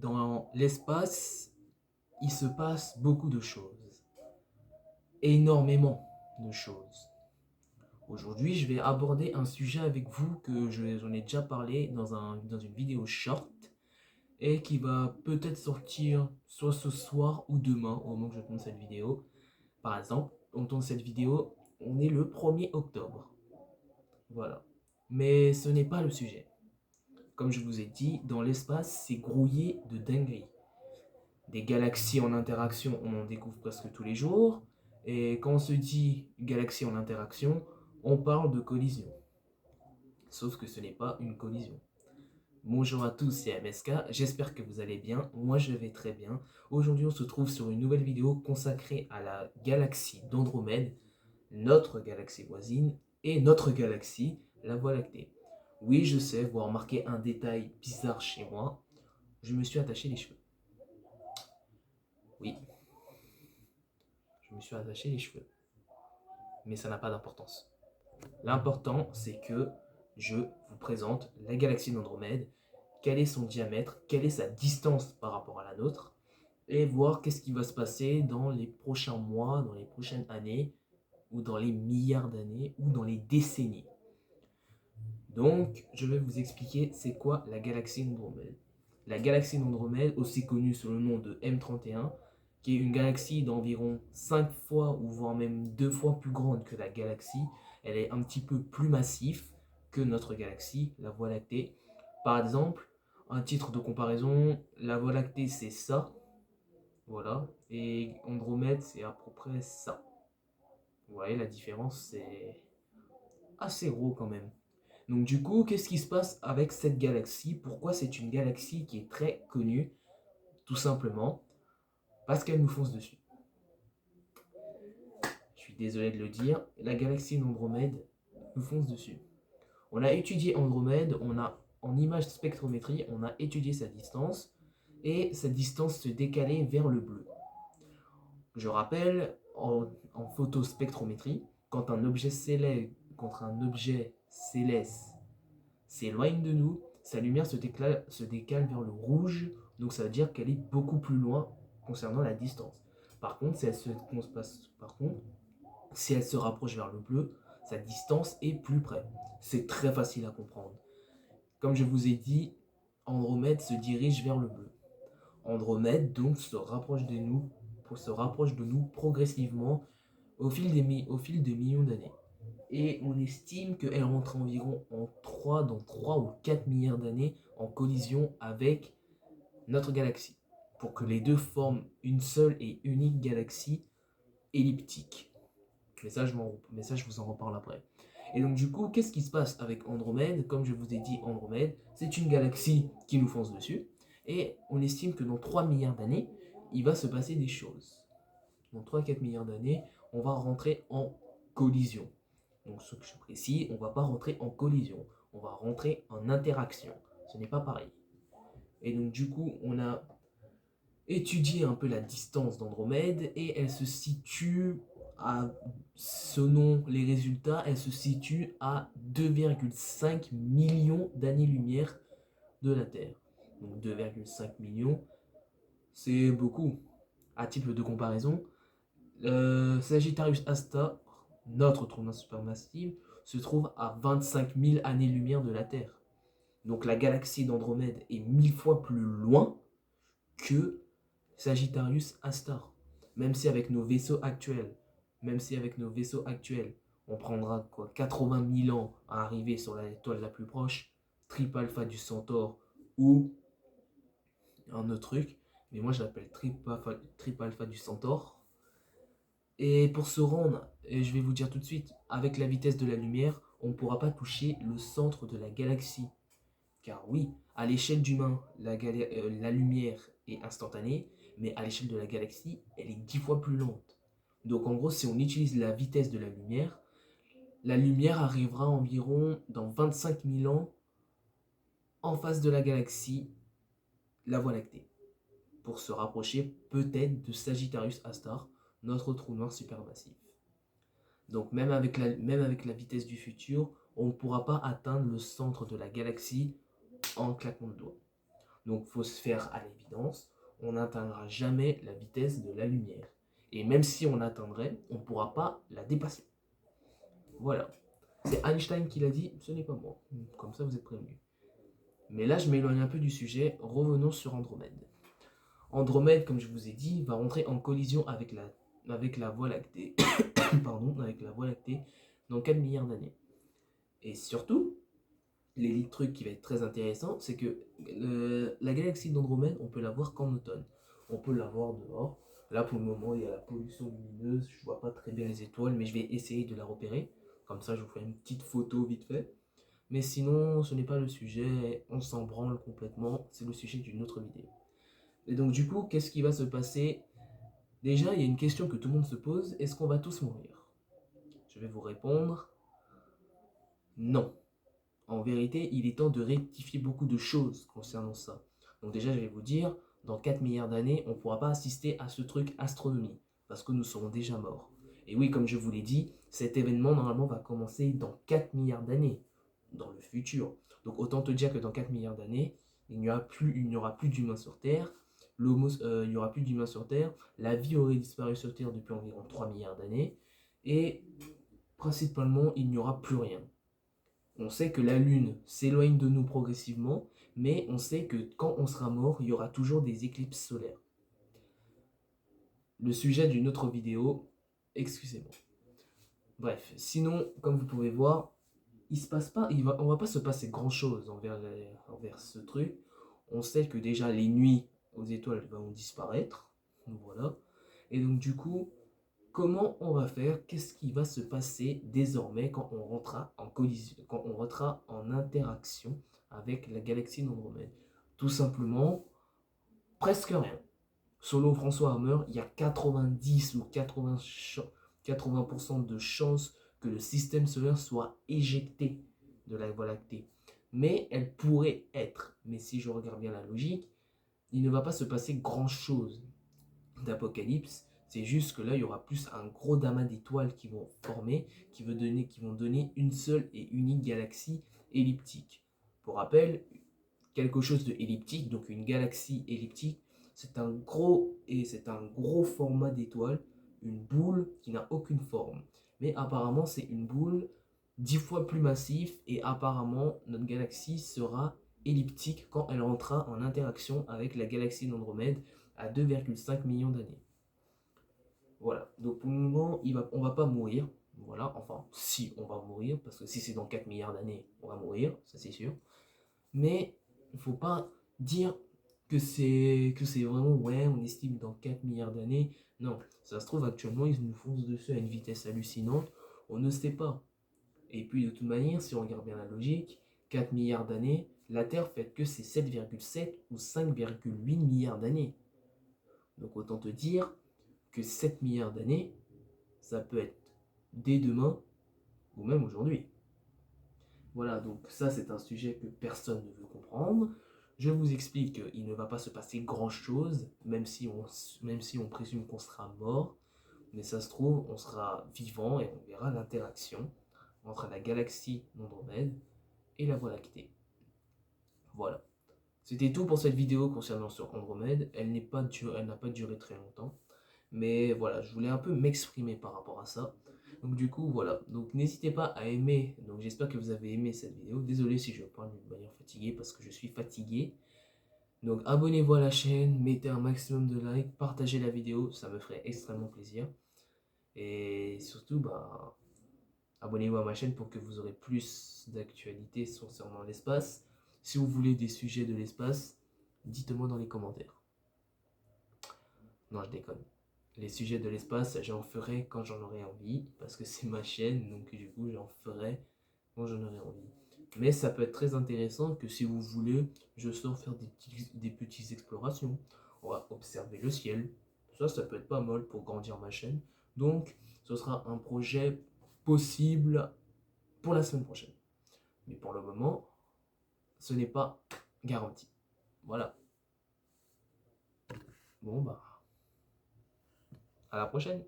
Dans l'espace, il se passe beaucoup de choses, énormément de choses. Aujourd'hui, je vais aborder un sujet avec vous que j'en ai déjà parlé dans une vidéo short et qui va peut-être sortir soit ce soir ou demain au moment que je tourne cette vidéo. Par exemple, on tourne cette vidéo, on est le 1er octobre. Voilà. Mais ce n'est pas le sujet. Comme je vous ai dit, dans l'espace, c'est grouillé de dingueries. Des galaxies en interaction, on en découvre presque tous les jours. Et quand on se dit galaxie en interaction, on parle de collision. Sauf que ce n'est pas une collision. Bonjour à tous, c'est MSK, j'espère que vous allez bien, moi je vais très bien. Aujourd'hui on se trouve sur une nouvelle vidéo consacrée à la galaxie d'Andromède, notre galaxie voisine, et notre galaxie, la Voie lactée. Oui, je sais, vous remarquez un détail bizarre chez moi, je me suis attaché les cheveux. Oui, je me suis attaché les cheveux. Mais ça n'a pas d'importance. L'important, c'est que je vous présente la galaxie d'Andromède, quel est son diamètre, quelle est sa distance par rapport à la nôtre, et voir qu'est-ce qui va se passer dans les prochains mois, dans les prochaines années, ou dans les milliards d'années, ou dans les décennies. Donc, je vais vous expliquer c'est quoi la galaxie d'Andromède. La galaxie d'Andromède, aussi connue sous le nom de M31, qui est une galaxie d'environ 5 fois ou voire même 2 fois plus grande que la galaxie. Elle est un petit peu plus massif que notre galaxie, la Voie lactée. Par exemple, un titre de comparaison, la Voie lactée c'est ça, voilà, et Andromède c'est à peu près ça. Vous voyez la différence, c'est assez gros quand même. Donc du coup, qu'est-ce qui se passe avec cette galaxie? Pourquoi c'est une galaxie qui est très connue? Tout simplement parce qu'elle nous fonce dessus. Je suis désolé de le dire, la galaxie d'Andromède nous fonce dessus. On a étudié Andromède, on a en image spectrométrie, on a étudié sa distance et sa distance se décalait vers le bleu. Je rappelle, en photospectrométrie, quand un objet céleste s'éloigne de nous, sa lumière se décale vers le rouge, donc ça veut dire qu'elle est beaucoup plus loin concernant la distance. Par contre, si elle se rapproche vers le bleu, sa distance est plus près. C'est très facile à comprendre. Comme je vous ai dit, Andromède se dirige vers le bleu. Andromède donc se rapproche de nous progressivement au fil des millions d'années. Et on estime qu'elle rentre environ dans 3 ou 4 milliards d'années en collision avec notre galaxie, pour que les deux forment une seule et unique galaxie elliptique. Mais ça, je vous en reparle après. Et donc du coup, qu'est-ce qui se passe avec Andromède? Comme je vous ai dit, Andromède, c'est une galaxie qui nous fonce dessus, et on estime que dans 3 milliards d'années, il va se passer des choses. Dans 3-4 milliards d'années, on va rentrer en collision. Donc ce que je précise, on ne va pas rentrer en collision, on va rentrer en interaction. Ce n'est pas pareil. Et donc du coup, on a étudié un peu la distance d'Andromède et elle se situe selon les résultats, elle se situe à 2,5 millions d'années-lumière de la Terre. Donc 2,5 millions, c'est beaucoup. À titre de comparaison, Sagittarius A*, notre trou noir supermassif, se trouve à 25 000 années-lumière de la Terre. Donc la galaxie d'Andromède est 1000 fois plus loin que Sagittarius A*. Même si avec nos vaisseaux actuels, on prendra quoi 80 000 ans à arriver sur l'étoile la plus proche, Triple Alpha du Centaure ou un autre truc, mais moi je l'appelle Triple Alpha du Centaure. Et pour se rendre, et je vais vous dire tout de suite, avec la vitesse de la lumière, on ne pourra pas toucher le centre de la galaxie. Car oui, à l'échelle d'humain, la lumière est instantanée, mais à l'échelle de la galaxie, elle est 10 fois plus lente. Donc en gros, si on utilise la vitesse de la lumière arrivera environ dans 25 000 ans en face de la galaxie, la Voie lactée, pour se rapprocher peut-être de Sagittarius A*, notre trou noir supermassif. Donc même avec la vitesse du futur, on ne pourra pas atteindre le centre de la galaxie en claquement de doigts. Donc il faut se faire à l'évidence, on n'atteindra jamais la vitesse de la lumière. Et même si on l'atteindrait, on ne pourra pas la dépasser. Voilà. C'est Einstein qui l'a dit, ce n'est pas moi. Comme ça, vous êtes prévenus. Mais là, je m'éloigne un peu du sujet. Revenons sur Andromède. Andromède, comme je vous ai dit, va rentrer en collision avec la Voie lactée. Pardon, avec la Voie lactée dans 4 milliards d'années. Et surtout, les trucs qui va être très intéressant, c'est que la galaxie d'Andromède, on peut la voir qu'en automne. On peut la voir dehors. Là, pour le moment, il y a la pollution lumineuse. Je vois pas très bien les étoiles, mais je vais essayer de la repérer. Comme ça, je vous ferai une petite photo vite fait. Mais sinon, ce n'est pas le sujet. On s'en branle complètement. C'est le sujet d'une autre vidéo. Et donc, du coup, qu'est-ce qui va se passer? Déjà, il y a une question que tout le monde se pose. Est-ce qu'on va tous mourir? Je vais vous répondre non. En vérité, il est temps de rectifier beaucoup de choses concernant ça. Donc déjà, je vais vous dire, dans 4 milliards d'années, on ne pourra pas assister à ce truc astronomie, parce que nous serons déjà morts. Et oui, comme je vous l'ai dit, cet événement, normalement, va commencer dans 4 milliards d'années, dans le futur. Donc autant te dire que dans 4 milliards d'années, il n'y aura plus d'humains sur Terre, il n'y aura plus d'humains sur Terre, la vie aurait disparu sur Terre depuis environ 3 milliards d'années, et principalement, il n'y aura plus rien. On sait que la Lune s'éloigne de nous progressivement, mais on sait que quand on sera mort, il y aura toujours des éclipses solaires. Le sujet d'une autre vidéo, excusez-moi. Bref, sinon, comme vous pouvez voir, on va pas se passer grand chose envers ce truc. On sait que déjà les nuits aux étoiles vont disparaître, donc voilà. Et donc du coup, comment on va faire? Qu'est-ce qui va se passer désormais quand on rentrera en collision, quand on rentrera en interaction avec la galaxie d'Andromède? Tout simplement, presque rien. Selon François Hammer, il y a 90 ou 80% de chances que le système solaire soit éjecté de la Voie lactée. Mais elle pourrait être. Mais si je regarde bien la logique, il ne va pas se passer grand-chose d'apocalypse. C'est juste que là, il y aura plus un gros damas d'étoiles qui vont former, qui vont donner une seule et unique galaxie elliptique. Pour rappel, quelque chose de elliptique, donc une galaxie elliptique, c'est un gros format d'étoile, une boule qui n'a aucune forme. Mais apparemment, c'est une boule 10 fois plus massive et apparemment, notre galaxie sera elliptique quand elle rentrera en interaction avec la galaxie d'Andromède à 2,5 millions d'années. Voilà, donc pour le moment, on va pas mourir. Voilà, enfin, si on va mourir, parce que si c'est dans 4 milliards d'années, on va mourir, ça c'est sûr. Mais il ne faut pas dire que c'est vraiment, ouais, on estime dans 4 milliards d'années. Non, ça se trouve actuellement, ils nous foncent dessus à une vitesse hallucinante, on ne sait pas. Et puis de toute manière, si on regarde bien la logique, 4 milliards d'années, la Terre fait que c'est 7,7 ou 5,8 milliards d'années. Donc autant te dire que 7 milliards d'années, ça peut être dès demain ou même aujourd'hui. Voilà, donc ça c'est un sujet que personne ne veut comprendre. Je vous explique qu'il ne va pas se passer grand-chose, même si on présume qu'on sera mort. Mais ça se trouve, on sera vivant et on verra l'interaction entre la galaxie d'Andromède et la Voie lactée. Voilà. C'était tout pour cette vidéo concernant sur Andromède. Elle n'a pas duré très longtemps. Mais voilà, je voulais un peu m'exprimer par rapport à ça. Donc du coup, voilà. Donc n'hésitez pas à aimer. Donc j'espère que vous avez aimé cette vidéo. Désolé si je parle d'une manière fatiguée parce que je suis fatigué. Donc abonnez-vous à la chaîne, mettez un maximum de likes, partagez la vidéo, ça me ferait extrêmement plaisir. Et surtout, abonnez-vous à ma chaîne pour que vous aurez plus d'actualités concernant l'espace. Si vous voulez des sujets de l'espace, dites-moi dans les commentaires. Non, je déconne. Les sujets de l'espace, j'en ferai quand j'en aurai envie, parce que c'est ma chaîne, donc du coup, j'en ferai quand j'en aurai envie. Mais ça peut être très intéressant que si vous voulez, je sors faire des petites explorations. On va observer le ciel. Ça peut être pas mal pour grandir ma chaîne. Donc, ce sera un projet possible pour la semaine prochaine. Mais pour le moment, ce n'est pas garanti. Voilà. Bon, à la prochaine.